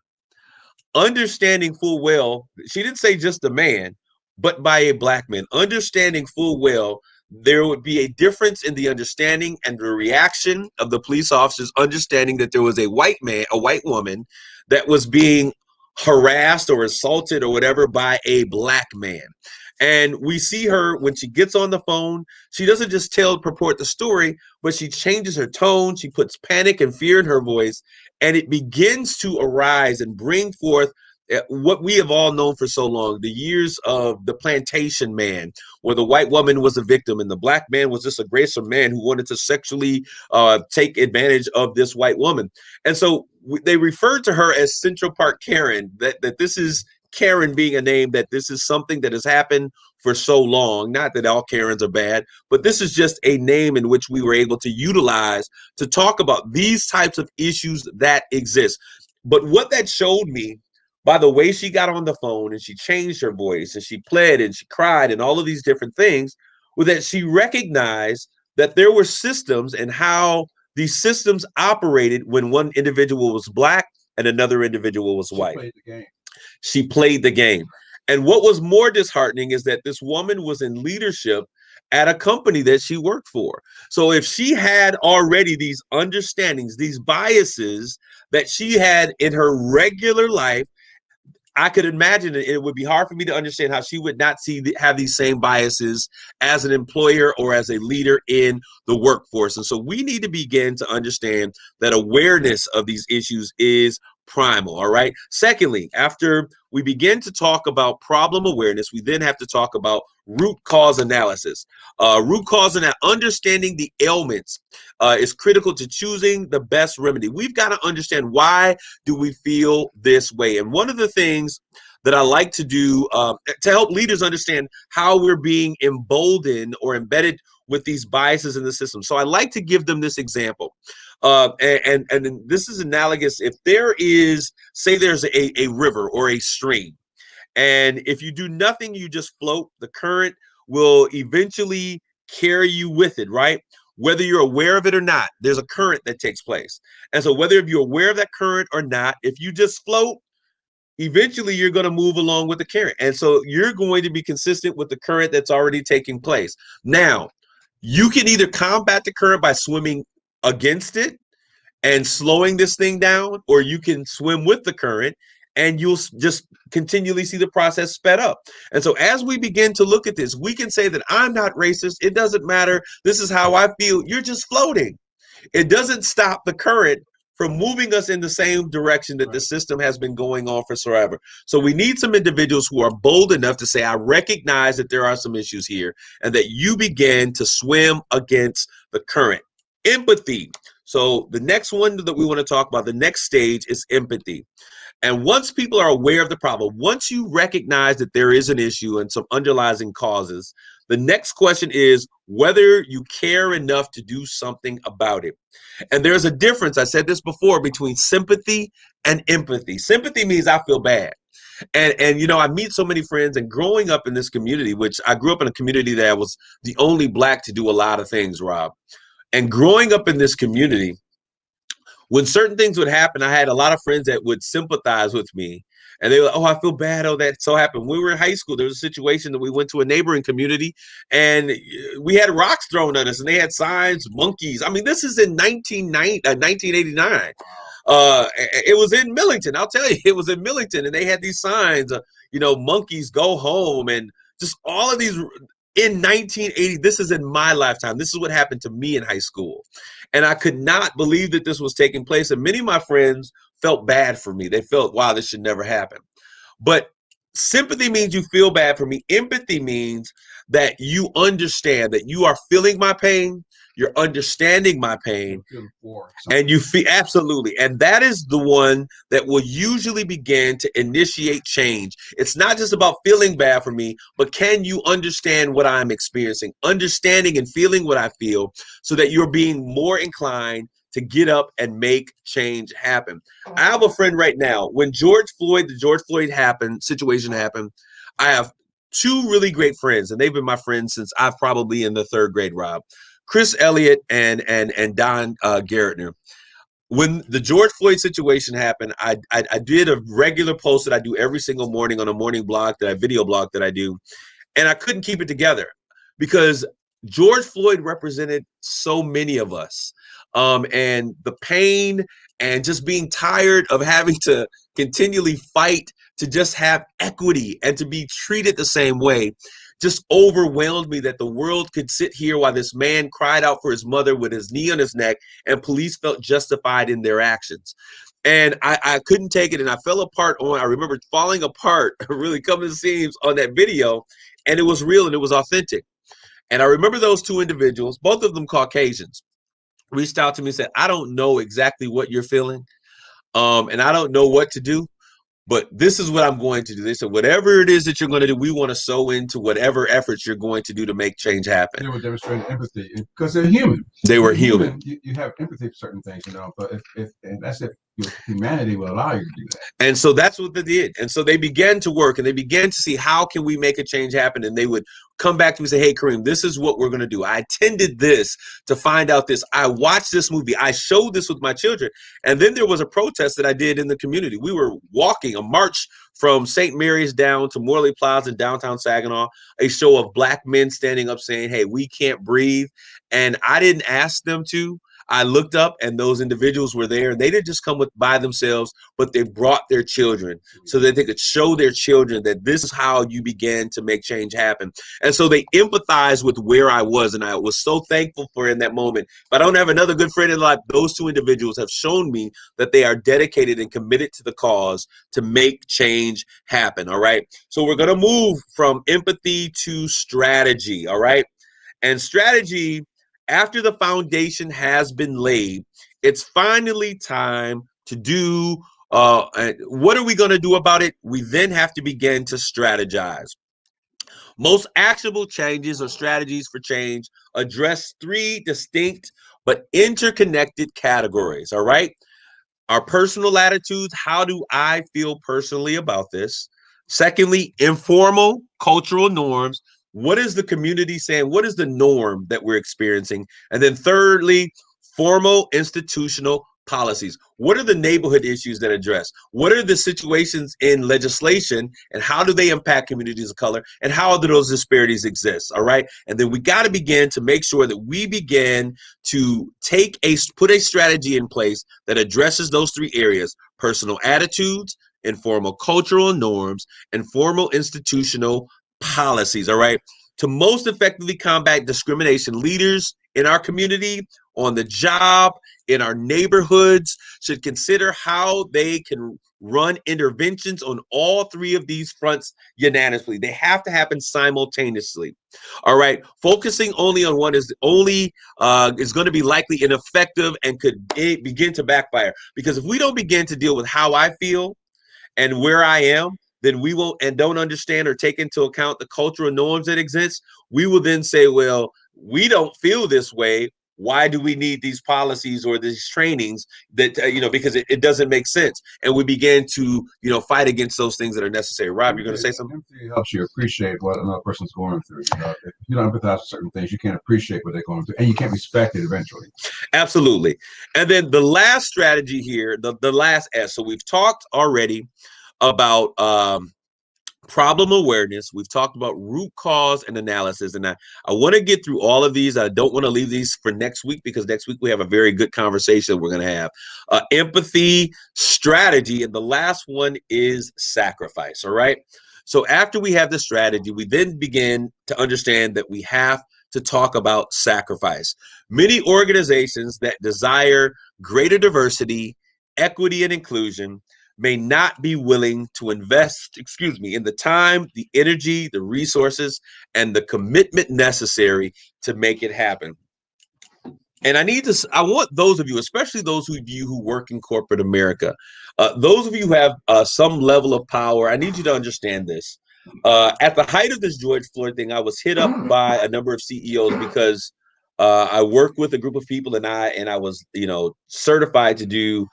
Understanding full well, she didn't say just a man, but by a black man, understanding full well there would be a difference in the understanding and the reaction of the police officers, understanding that there was a white woman that was being harassed or assaulted or whatever by a black man. And we see her when she gets on the phone, she doesn't just purport the story, but she changes her tone. She puts panic and fear in her voice, and it begins to arise and bring forth what we have all known for so long, the years of the plantation man, where the white woman was a victim and the black man was just a aggressive man who wanted to sexually take advantage of this white woman. And so they referred to her as Central Park Karen, that this is Karen being a name, that this is something that has happened for so long. Not that all Karens are bad, but this is just a name in which we were able to utilize to talk about these types of issues that exist. But what that showed me, by the way she got on the phone and she changed her voice and she pled and she cried and all of these different things, was that she recognized that there were systems and how these systems operated when one individual was black and another individual was white. She played the game. And what was more disheartening is that this woman was in leadership at a company that she worked for. So if she had already these understandings, these biases that she had in her regular life, I could imagine it would be hard for me to understand how she would not have these same biases as an employer or as a leader in the workforce. And so we need to begin to understand that awareness of these issues is primal. All right. Secondly, after we begin to talk about problem awareness, we then have to talk about root cause analysis. Root cause and understanding the ailments is critical to choosing the best remedy. We've got to understand, why do we feel this way? And one of the things that I like to do to help leaders understand how we're being emboldened or embedded with these biases in the system. So I like to give them this example. And this is analogous. If there is, say there's a river or a stream, and if you do nothing, you just float, the current will eventually carry you with it, right? Whether you're aware of it or not, there's a current that takes place. And so whether if you're aware of that current or not, if you just float, eventually you're going to move along with the current. And so you're going to be consistent with the current that's already taking place. Now, you can either combat the current by swimming against it and slowing this thing down, or you can swim with the current and you'll just continually see the process sped up. And so as we begin to look at this, we can say that I'm not racist. It doesn't matter. This is how I feel. You're just floating. It doesn't stop the current from moving us in the same direction that the system has been going on for forever. So we need some individuals who are bold enough to say, I recognize that there are some issues here, and that you begin to swim against the current. Empathy. So the next one that we want to talk about, the next stage, is empathy. And once people are aware of the problem, once you recognize that there is an issue and some underlying causes, The next question is whether you care enough to do something about it. And there's a difference, I said this before, between sympathy and empathy. Sympathy means I feel bad. And you know, I meet so many friends, and growing up in this community, which I grew up in a community that was the only Black to do a lot of things, Rob. And growing up in this community, when certain things would happen, I had a lot of friends that would sympathize with me. And they were like, oh, I feel bad. Oh, that so happened. When we were in high school, there was a situation that we went to a neighboring community and we had rocks thrown at us and they had signs, monkeys. I mean, this is in 1989. It was in Millington. I'll tell you, it was in Millington. And they had these signs, you know, monkeys go home and just all of these in 1980. This is in my lifetime. This is what happened to me in high school. And I could not believe that this was taking place. And many of my friends felt bad for me. They felt, wow, this should never happen. But sympathy means you feel bad for me. Empathy means that you understand that you are feeling my pain. You're understanding my pain. And you feel absolutely. And that is the one that will usually begin to initiate change. It's not just about feeling bad for me, but can you understand what I'm experiencing? Understanding and feeling what I feel so that you're being more inclined to get up and make change happen. I have a friend right now. When the George Floyd situation happened, I have two really great friends, and they've been my friends since I've probably in the third grade, Rob. Chris Elliott and Don Garrettner. When the George Floyd situation happened, I did a regular post that I do every single morning on a morning blog, video blog that I do, and I couldn't keep it together because George Floyd represented so many of us, and the pain and just being tired of having to continually fight to just have equity and to be treated the same way just overwhelmed me that the world could sit here while this man cried out for his mother with his knee on his neck and police felt justified in their actions. And I couldn't take it, and I fell apart I remember falling apart, really coming to seams on that video, and it was real and it was authentic. And I remember those two individuals, both of them Caucasians, reached out to me and said, I don't know exactly what you're feeling, and I don't know what to do, but this is what I'm going to do. They said, whatever it is that you're going to do, we want to sow into whatever efforts you're going to do to make change happen. They were demonstrating empathy because they're human. They were human. You have empathy for certain things, you know, but and that's if your humanity will allow you to do that. And so that's what they did. And so they began to work and they began to see how can we make a change happen. And they would come back to me and say, hey, Kareem, this is what we're going to do. I attended this to find out this. I watched this movie. I showed this with my children. And then there was a protest that I did in the community. We were walking a march from St. Mary's down to Morley Plaza in downtown Saginaw, a show of Black men standing up saying, hey, we can't breathe. And I didn't ask them to. I looked up and those individuals were there. They didn't just come by themselves, but they brought their children so that they could show their children that this is how you began to make change happen. And so they empathized with where I was. And I was so thankful for in that moment. If I don't have another good friend in life, those two individuals have shown me that they are dedicated and committed to the cause to make change happen. All right. So we're going to move from empathy to strategy. All right. And strategy, after the foundation has been laid, it's finally time to do what are we going to do about it? We then have to begin to strategize. Most actionable changes or strategies for change address three distinct but interconnected categories. All right. Our personal attitudes. How do I feel personally about this? Secondly, informal cultural norms. What is the community saying? What is the norm that we're experiencing? And then thirdly, formal institutional policies. What are the neighborhood issues that address? What are the situations in legislation and how do they impact communities of color and how do those disparities exist? All right. And then we got to begin to make sure that we begin to put a strategy in place that addresses those three areas: personal attitudes, informal cultural norms, and formal institutional policies. All right. To most effectively combat discrimination, leaders in our community, on the job, in our neighborhoods should consider how they can run interventions on all three of these fronts unanimously. They have to happen simultaneously. All right. Focusing only on one is going to be likely ineffective and could begin to backfire, because if we don't begin to deal with how I feel and where I am, then we won't, and don't understand or take into account the cultural norms that exist, we will then say, well, we don't feel this way. Why do we need these policies or these trainings that, because it doesn't make sense. And we begin to, fight against those things that are necessary. Rob, you're going to say something? Empathy helps you appreciate what another person's going through. If you don't empathize with certain things, you can't appreciate what they're going through, and you can't respect it eventually. Absolutely. And then the last strategy here, the last S. So we've talked already about problem awareness. We've talked about root cause and analysis. And I want to get through all of these. I don't want to leave these for next week, because next week we have a very good conversation we're going to have. Empathy, strategy, and the last one is sacrifice. All right. So after we have the strategy, we then begin to understand that we have to talk about sacrifice. Many organizations that desire greater diversity, equity, and inclusion may not be willing to invest, in the time, the energy, the resources, and the commitment necessary to make it happen. And I want those of you, especially those of you who work in corporate America, those of you who have some level of power, I need you to understand this. At the height of this George Floyd thing, I was hit up by a number of CEOs because I worked with a group of people, and I was, certified to do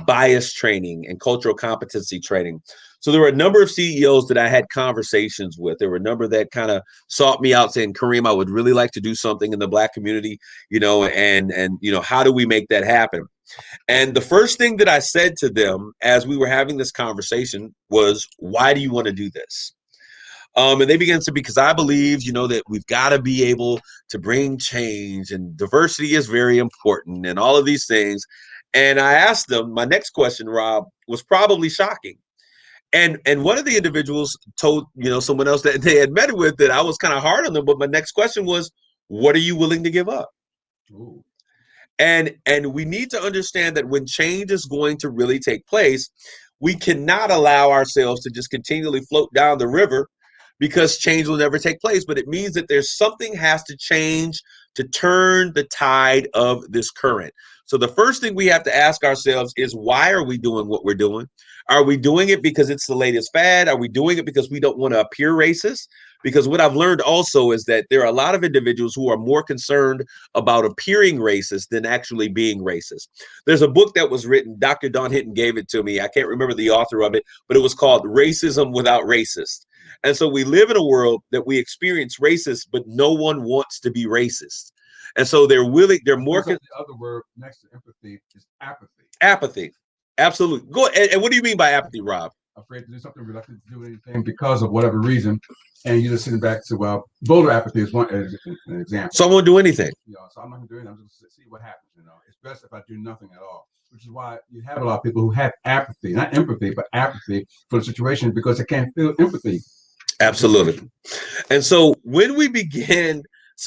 bias training and cultural competency training. So there were a number of CEOs that I had conversations with. There were a number that kind of sought me out saying, Kareem, I would really like to do something in the Black community, and how do we make that happen? And the first thing that I said to them as we were having this conversation was, why do you want to do this? And they began to, because I believe, that we've got to be able to bring change, and diversity is very important, and all of these things. And I asked them, my next question, Rob, was probably shocking. And one of the individuals told, someone else that they had met with, that I was kind of hard on them. But my next question was, what are you willing to give up? Ooh. And we need to understand that when change is going to really take place, we cannot allow ourselves to just continually float down the river, because change will never take place. But it means that there's something has to change to turn the tide of this current. So the first thing we have to ask ourselves is, why are we doing what we're doing? Are we doing it because it's the latest fad? Are we doing it because we don't want to appear racist? Because what I've learned also is that there are a lot of individuals who are more concerned about appearing racist than actually being racist. There's a book that was written, Dr. Don Hinton gave it to me. I can't remember the author of it, but it was called Racism Without Racist. And so we live in a world that we experience racist, but no one wants to be racist. And so they're more. The other word next to empathy is apathy. Apathy. Absolutely. Go ahead. And what do you mean by apathy, Rob? Afraid to do something, reluctant to do anything because of whatever reason. And you're just sitting back to, voter apathy is an example. So I won't do anything. So I'm not going to do anything. I'm just going to see what happens. It's best if I do nothing at all, which is why you have a lot of people who have apathy, not empathy, but apathy for the situation, because they can't feel empathy. Absolutely. And so when we begin,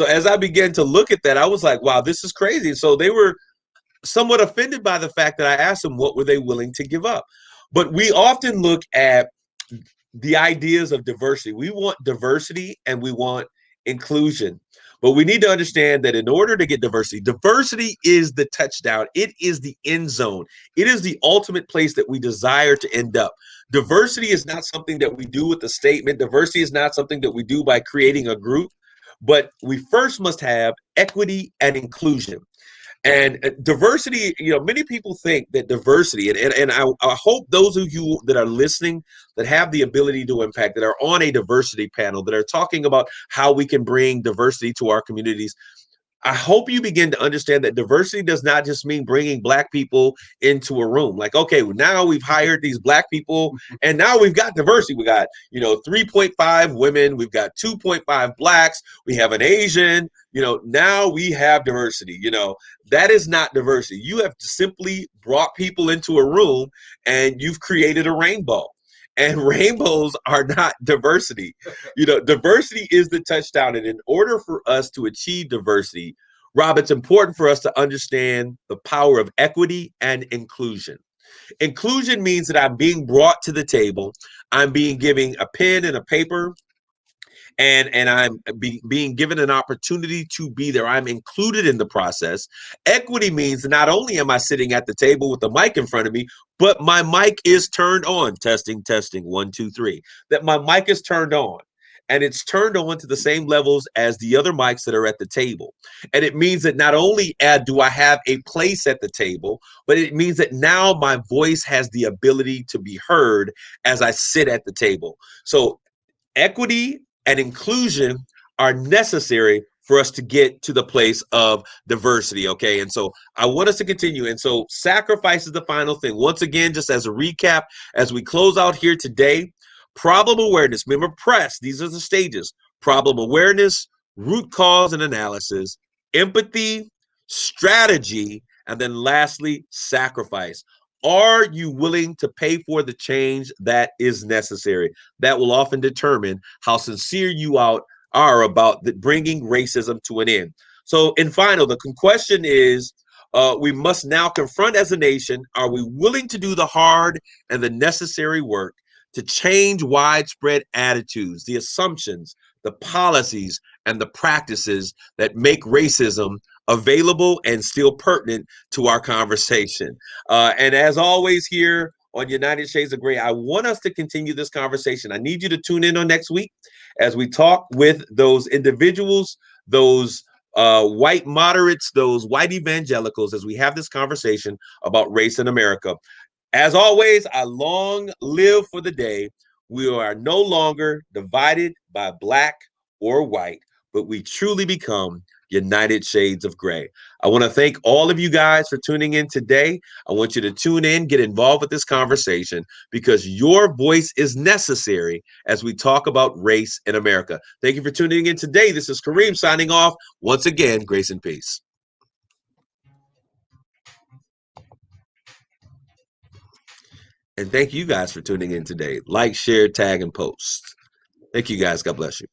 as I began to look at that, I was like, wow, this is crazy. So they were somewhat offended by the fact that I asked them, what were they willing to give up? But we often look at the ideas of diversity. We want diversity and we want inclusion. But we need to understand that in order to get diversity, diversity is the touchdown. It is the end zone. It is the ultimate place that we desire to end up. Diversity is not something that we do with a statement. Diversity is not something that we do by creating a group. But we first must have equity and inclusion. And diversity, many people think that diversity, and I hope those of you that are listening that have the ability to impact, that are on a diversity panel, that are talking about how we can bring diversity to our communities, I hope you begin to understand that diversity does not just mean bringing Black people into a room. Like, okay, well, now we've hired these Black people and now we've got diversity. We got, 3.5 women. We've got 2.5 Blacks. We have an Asian, now we have diversity. That is not diversity. You have simply brought people into a room and you've created a rainbow. And rainbows are not diversity. Diversity is the touchdown. And in order for us to achieve diversity, Rob, it's important for us to understand the power of equity and inclusion. Inclusion means that I'm being brought to the table. I'm being given a pen and a paper, and I'm being given an opportunity to be there. I'm included in the process. Equity means not only am I sitting at the table with the mic in front of me, but my mic is turned on. Testing, testing, 1, 2, 3. That my mic is turned on. And it's turned on to the same levels as the other mics that are at the table. And it means that not only do I have a place at the table, but it means that now my voice has the ability to be heard as I sit at the table. So equity and inclusion are necessary for us to get to the place of diversity. Okay. And so I want us to continue. And so sacrifice is the final thing. Once again, just as a recap, as we close out here today, problem awareness. Remember, press. These are the stages: problem awareness, root cause and analysis, empathy, strategy, and then lastly, sacrifice. Are you willing to pay for the change that is necessary? That will often determine how sincere you are about bringing racism to an end. So, in final, the question is, we must now confront as a nation: are we willing to do the hard and the necessary work to change widespread attitudes, the assumptions, the policies, and the practices that make racism available and still pertinent to our conversation? And as always, here on United Shades of Gray, I want us to continue this conversation. I need you to tune in on next week as we talk with those individuals, those white moderates, those white evangelicals, as we have this conversation about race in America. As always, I long live for the day we are no longer divided by black or white, but we truly become United Shades of Gray. I want to thank all of you guys for tuning in today. I want you to tune in, get involved with this conversation, because your voice is necessary as we talk about race in America. Thank you for tuning in today. This is Kareem signing off. Once again, grace and peace. And thank you guys for tuning in today. Like, share, tag, and post. Thank you guys. God bless you.